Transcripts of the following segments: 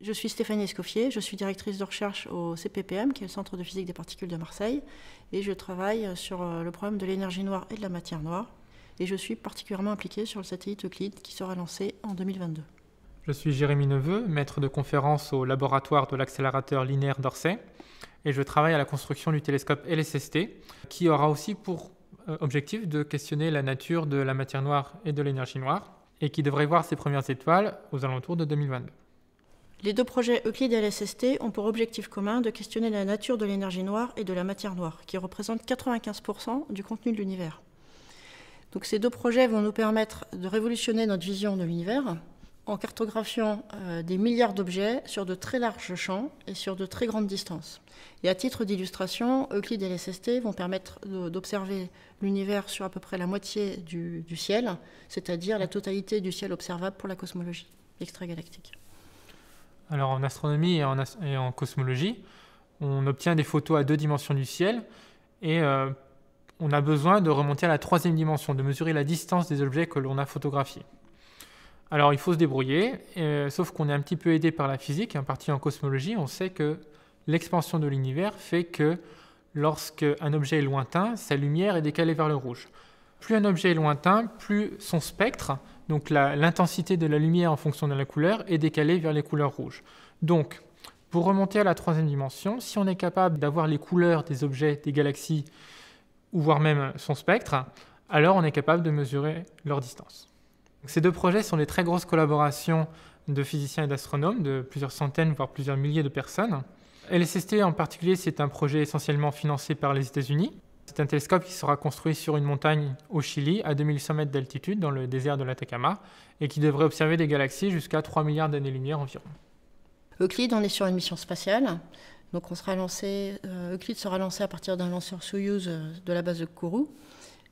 Je suis Stéphanie Escoffier, je suis directrice de recherche au CPPM, qui est le Centre de physique des particules de Marseille, et je travaille sur le problème de l'énergie noire et de la matière noire. Et je suis particulièrement impliquée sur le satellite Euclide qui sera lancé en 2022. Je suis Jérémy Neveu, maître de conférence au laboratoire de l'accélérateur linéaire d'Orsay, et je travaille à la construction du télescope LSST, qui aura aussi pour objectif de questionner la nature de la matière noire et de l'énergie noire, et qui devrait voir ses premières étoiles aux alentours de 2022. Les deux projets Euclide et LSST ont pour objectif commun de questionner la nature de l'énergie noire et de la matière noire, qui représentent 95% du contenu de l'univers. Donc ces deux projets vont nous permettre de révolutionner notre vision de l'univers en cartographiant des milliards d'objets sur de très larges champs et sur de très grandes distances. Et à titre d'illustration, Euclide et LSST vont permettre d'observer l'univers sur à peu près la moitié du ciel, c'est-à-dire la totalité du ciel observable pour la cosmologie extragalactique. Alors en astronomie et en cosmologie, on obtient des photos à 2 dimensions du ciel et on a besoin de remonter à la 3e dimension, de mesurer la distance des objets que l'on a photographiés. Alors il faut se débrouiller, sauf qu'on est un petit peu aidé par la physique, en partie en cosmologie, on sait que l'expansion de l'univers fait que lorsque un objet est lointain, sa lumière est décalée vers le rouge. Plus un objet est lointain, plus son spectre, donc l'intensité de la lumière en fonction de la couleur, est décalée vers les couleurs rouges. Donc, pour remonter à la 3e dimension, si on est capable d'avoir les couleurs des objets, des galaxies, ou voire même son spectre, alors on est capable de mesurer leur distance. Donc, ces deux projets sont des très grosses collaborations de physiciens et d'astronomes, de plusieurs centaines, voire plusieurs milliers de personnes. LSST en particulier, c'est un projet essentiellement financé par les États-Unis. C'est un télescope qui sera construit sur une montagne au Chili, à 2100 mètres d'altitude, dans le désert de l'Atacama, et qui devrait observer des galaxies jusqu'à 3 milliards d'années-lumière environ. Euclide, on est sur une mission spatiale. Donc Euclide sera lancé à partir d'un lanceur Soyouz de la base de Kourou.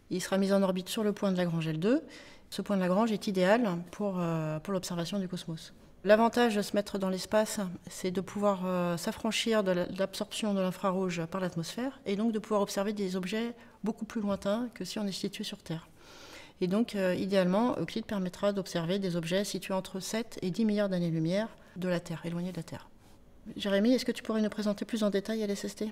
Il sera mis en orbite sur le point de Lagrange L2. Ce point de Lagrange est idéal pour l'observation du cosmos. L'avantage de se mettre dans l'espace, c'est de pouvoir s'affranchir de l'absorption de l'infrarouge par l'atmosphère et donc de pouvoir observer des objets beaucoup plus lointains que si on est situé sur Terre. Et donc, idéalement, Euclide permettra d'observer des objets situés entre 7 et 10 milliards d'années-lumière de la Terre, éloignés de la Terre. Jérémy, est-ce que tu pourrais nous présenter plus en détail LSST ?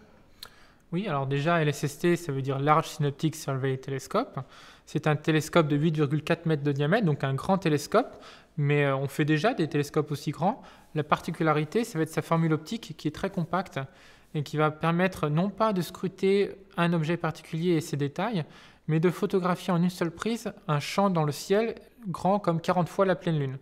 Oui, alors déjà, LSST, ça veut dire Large Synoptic Survey Telescope. C'est un télescope de 8,4 mètres de diamètre, donc un grand télescope, mais on fait déjà des télescopes aussi grands. La particularité, ça va être sa formule optique qui est très compacte et qui va permettre non pas de scruter un objet particulier et ses détails, mais de photographier en une seule prise un champ dans le ciel grand comme 40 fois la pleine lune.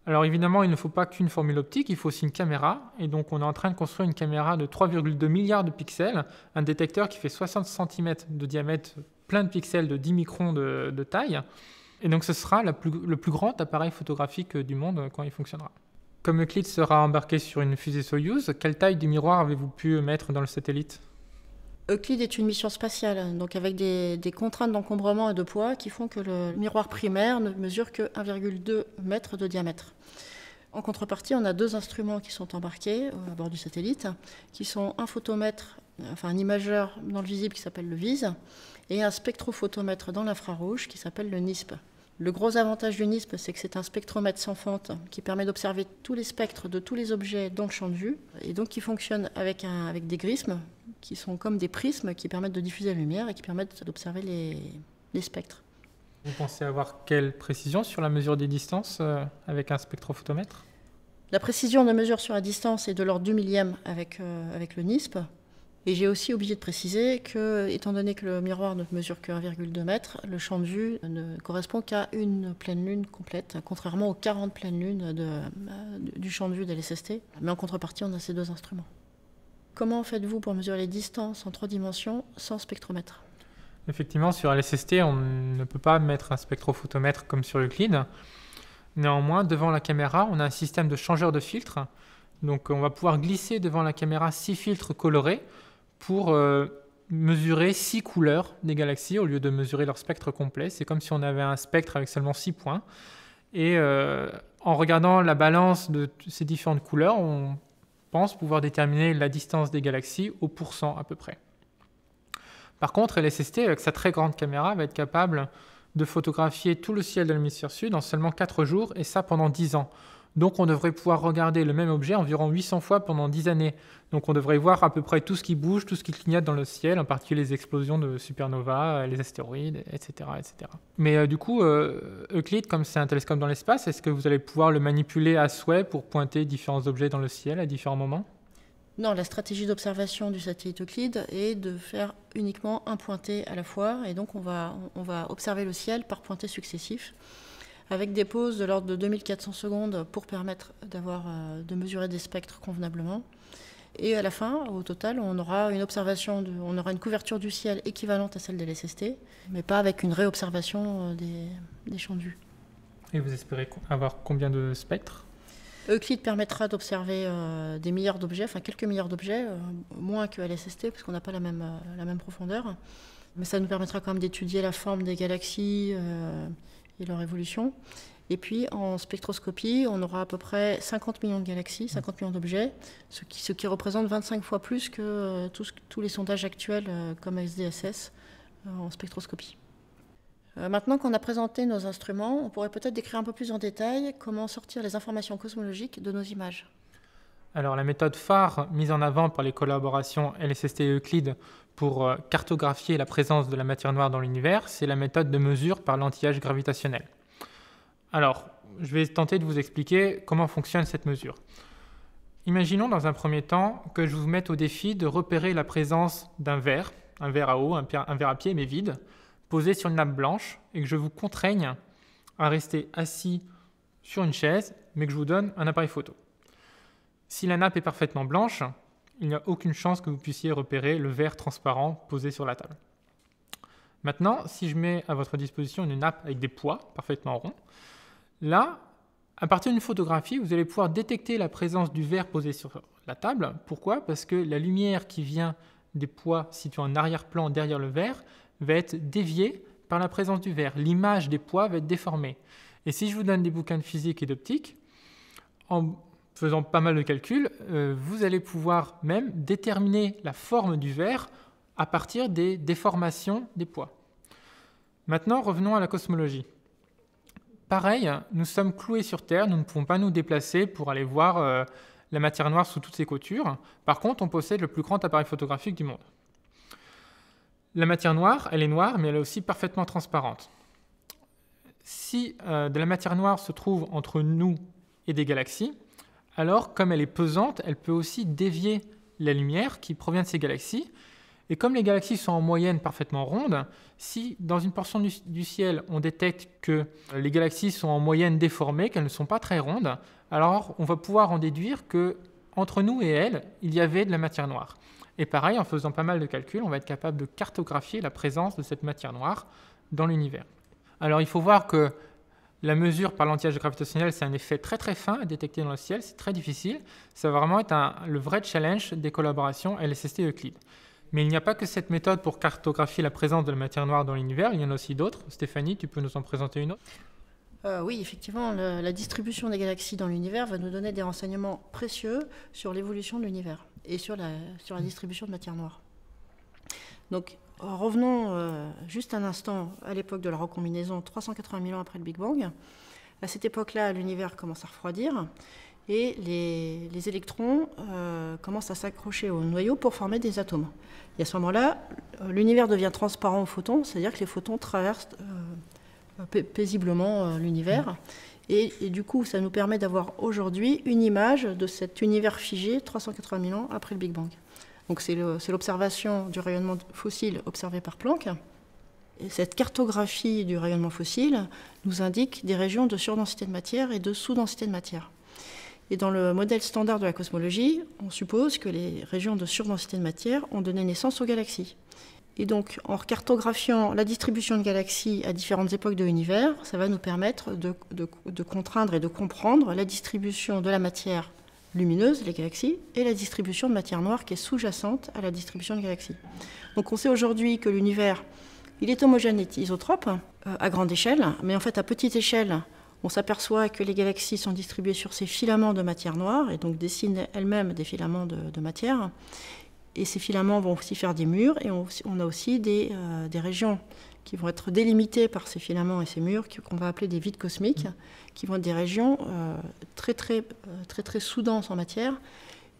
Alors évidemment, il ne faut pas qu'une formule optique, il faut aussi une caméra. Et donc on est en train de construire une caméra de 3,2 milliards de pixels, un détecteur qui fait 60 cm de diamètre, plein de pixels de 10 microns de taille. Et donc ce sera le plus grand appareil photographique du monde quand il fonctionnera. Comme Euclide sera embarqué sur une fusée Soyouz, quelle taille du miroir avez-vous pu mettre dans le satellite ? Euclide est une mission spatiale, donc avec des contraintes d'encombrement et de poids qui font que le miroir primaire ne mesure que 1,2 mètre de diamètre. En contrepartie, on a 2 instruments qui sont embarqués à bord du satellite, qui sont un photomètre, enfin un imageur dans le visible qui s'appelle le VIS, et un spectrophotomètre dans l'infrarouge qui s'appelle le NISP. Le gros avantage du NISP, c'est que c'est un spectromètre sans fente qui permet d'observer tous les spectres de tous les objets dans le champ de vue, et donc qui fonctionne avec des grismes, qui sont comme des prismes qui permettent de diffuser la lumière et qui permettent d'observer les spectres. Vous pensez avoir quelle précision sur la mesure des distances avec un spectrophotomètre ? La précision de mesure sur la distance est de l'ordre du millième avec le NISP. Et j'ai aussi oublié de préciser que, étant donné que le miroir ne mesure que 1,2 mètre, le champ de vue ne correspond qu'à une pleine lune complète, contrairement aux 40 pleines lunes du champ de vue de LSST. Mais en contrepartie, on a ces 2 instruments. Comment faites-vous pour mesurer les distances en 3 dimensions sans spectromètre ? Effectivement, sur LSST, on ne peut pas mettre un spectrophotomètre comme sur Euclide. Néanmoins, devant la caméra, on a un système de changeur de filtres. Donc on va pouvoir glisser devant la caméra 6 filtres colorés pour mesurer 6 couleurs des galaxies au lieu de mesurer leur spectre complet. C'est comme si on avait un spectre avec seulement 6 points. Et en regardant la balance de ces différentes couleurs, on pense pouvoir déterminer la distance des galaxies au pourcent à peu près. Par contre, LSST, avec sa très grande caméra, va être capable de photographier tout le ciel de l'hémisphère sud en seulement 4 jours, et ça pendant 10 ans. Donc on devrait pouvoir regarder le même objet environ 800 fois pendant 10 années. Donc on devrait voir à peu près tout ce qui bouge, tout ce qui clignote dans le ciel, en particulier les explosions de supernovas, les astéroïdes, etc. etc. Mais du coup, Euclide, comme c'est un télescope dans l'espace, est-ce que vous allez pouvoir le manipuler à souhait pour pointer différents objets dans le ciel à différents moments? Non, la stratégie d'observation du satellite Euclide est de faire uniquement un pointé à la fois, et donc on va observer le ciel par pointés successifs, avec des pauses de l'ordre de 2400 secondes pour permettre de mesurer des spectres convenablement. Et à la fin, au total, on aura une couverture du ciel équivalente à celle des LSST, mais pas avec une réobservation des champs de vue. Et vous espérez avoir combien de spectres? Euclide permettra d'observer des milliards d'objets, enfin quelques milliards d'objets, moins que LSST, parce qu'on n'a pas la même profondeur. Mais ça nous permettra quand même d'étudier la forme des galaxies et leur évolution. Et puis en spectroscopie, on aura à peu près 50 millions de galaxies, 50 millions d'objets, ce qui représente 25 fois plus que tous les sondages actuels comme SDSS en spectroscopie. Maintenant qu'on a présenté nos instruments, on pourrait peut-être décrire un peu plus en détail comment sortir les informations cosmologiques de nos images. Alors la méthode phare mise en avant par les collaborations LSST et Euclide pour cartographier la présence de la matière noire dans l'univers, c'est la méthode de mesure par l'anti-âge gravitationnel. Alors, je vais tenter de vous expliquer comment fonctionne cette mesure. Imaginons dans un premier temps que je vous mette au défi de repérer la présence d'un verre, un verre à eau, un verre à pied mais vide, posé sur une nappe blanche, et que je vous contraigne à rester assis sur une chaise, mais que je vous donne un appareil photo. Si la nappe est parfaitement blanche, il n'y a aucune chance que vous puissiez repérer le verre transparent posé sur la table. Maintenant, si je mets à votre disposition une nappe avec des poids parfaitement ronds, là, à partir d'une photographie, vous allez pouvoir détecter la présence du verre posé sur la table. Pourquoi? Parce que la lumière qui vient des poids situés en arrière-plan derrière le verre va être déviée par la présence du verre. L'image des poids va être déformée. Et si je vous donne des bouquins de physique et d'optique, en faisant pas mal de calculs, vous allez pouvoir même déterminer la forme du verre à partir des déformations des poids. Maintenant, revenons à la cosmologie. Pareil, nous sommes cloués sur Terre, nous ne pouvons pas nous déplacer pour aller voir la matière noire sous toutes ses coutures. Par contre, on possède le plus grand appareil photographique du monde. La matière noire, elle est noire, mais elle est aussi parfaitement transparente. Si de la matière noire se trouve entre nous et des galaxies, alors comme elle est pesante, elle peut aussi dévier la lumière qui provient de ces galaxies. Et comme les galaxies sont en moyenne parfaitement rondes, si dans une portion du ciel on détecte que les galaxies sont en moyenne déformées, qu'elles ne sont pas très rondes, alors on va pouvoir en déduire qu'entre nous et elles, il y avait de la matière noire. Et pareil, en faisant pas mal de calculs, on va être capable de cartographier la présence de cette matière noire dans l'univers. Alors il faut voir que la mesure par l'anti-âge gravitationnel, c'est un effet très très fin à détecter dans le ciel, c'est très difficile. Ça va vraiment être le vrai challenge des collaborations LSST et Euclide. Mais il n'y a pas que cette méthode pour cartographier la présence de la matière noire dans l'univers, il y en a aussi d'autres. Stéphanie, tu peux nous en présenter une autre? Oui, effectivement, la distribution des galaxies dans l'univers va nous donner des renseignements précieux sur l'évolution de l'univers et sur la distribution de matière noire. Donc, revenons juste un instant à l'époque de la recombinaison, 380 000 ans après le Big Bang. À cette époque-là, l'univers commence à refroidir et les électrons commencent à s'accrocher au noyau pour former des atomes. Et à ce moment-là, l'univers devient transparent aux photons, c'est-à-dire que les photons traversent paisiblement l'univers. Et du coup, ça nous permet d'avoir aujourd'hui une image de cet univers figé 380 000 ans après le Big Bang. Donc c'est l'observation du rayonnement fossile observé par Planck. Et cette cartographie du rayonnement fossile nous indique des régions de surdensité de matière et de sous-densité de matière. Et dans le modèle standard de la cosmologie, on suppose que les régions de surdensité de matière ont donné naissance aux galaxies. Et donc, en cartographiant la distribution de galaxies à différentes époques de l'univers, ça va nous permettre de contraindre et de comprendre la distribution de la matière lumineuse, les galaxies, et la distribution de matière noire qui est sous-jacente à la distribution de galaxies. Donc on sait aujourd'hui que l'univers, il est homogène et isotrope à grande échelle, mais en fait à petite échelle, on s'aperçoit que les galaxies sont distribuées sur ces filaments de matière noire et donc dessinent elles-mêmes des filaments de matière. Et ces filaments vont aussi faire des murs et on a aussi des régions qui vont être délimités par ces filaments et ces murs qu'on va appeler des vides cosmiques, qui vont être des régions très sous-denses en matière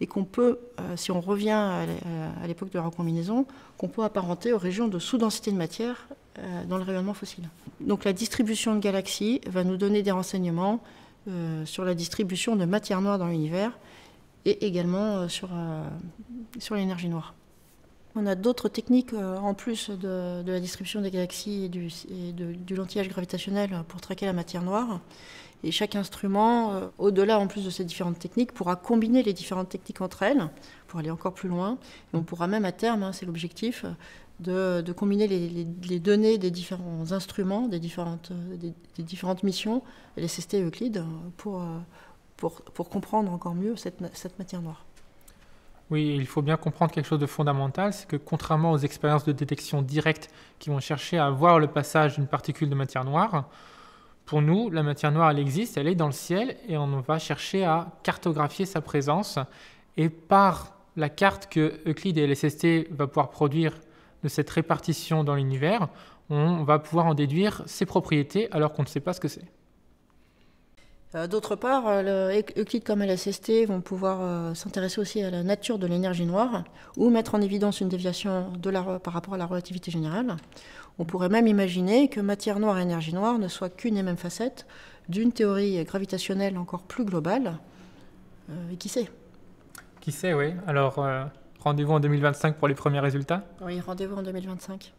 et qu'on peut, si on revient à l'époque de la recombinaison, qu'on peut apparenter aux régions de sous-densité de matière dans le rayonnement fossile. Donc la distribution de galaxies va nous donner des renseignements sur la distribution de matière noire dans l'univers et également sur l'énergie noire. On a d'autres techniques en plus de la distribution des galaxies et du lentillage gravitationnel pour traquer la matière noire. Et chaque instrument, au-delà en plus de ces différentes techniques, pourra combiner les différentes techniques entre elles pour aller encore plus loin. Et on pourra même à terme, c'est l'objectif, de combiner les données des différents instruments, des différentes missions, LSST et Euclide, pour comprendre encore mieux cette matière noire. Oui, il faut bien comprendre quelque chose de fondamental, c'est que contrairement aux expériences de détection directe qui vont chercher à voir le passage d'une particule de matière noire, pour nous, la matière noire, elle existe, elle est dans le ciel et on va chercher à cartographier sa présence. Et par la carte que Euclide et LSST va pouvoir produire de cette répartition dans l'univers, on va pouvoir en déduire ses propriétés alors qu'on ne sait pas ce que c'est. D'autre part, Euclide comme LSST vont pouvoir s'intéresser aussi à la nature de l'énergie noire ou mettre en évidence une déviation par rapport à la relativité générale. On pourrait même imaginer que matière noire et énergie noire ne soient qu'une et même facette d'une théorie gravitationnelle encore plus globale. Et qui sait ? Qui sait, oui. Alors, rendez-vous en 2025 pour les premiers résultats ? Oui, rendez-vous en 2025.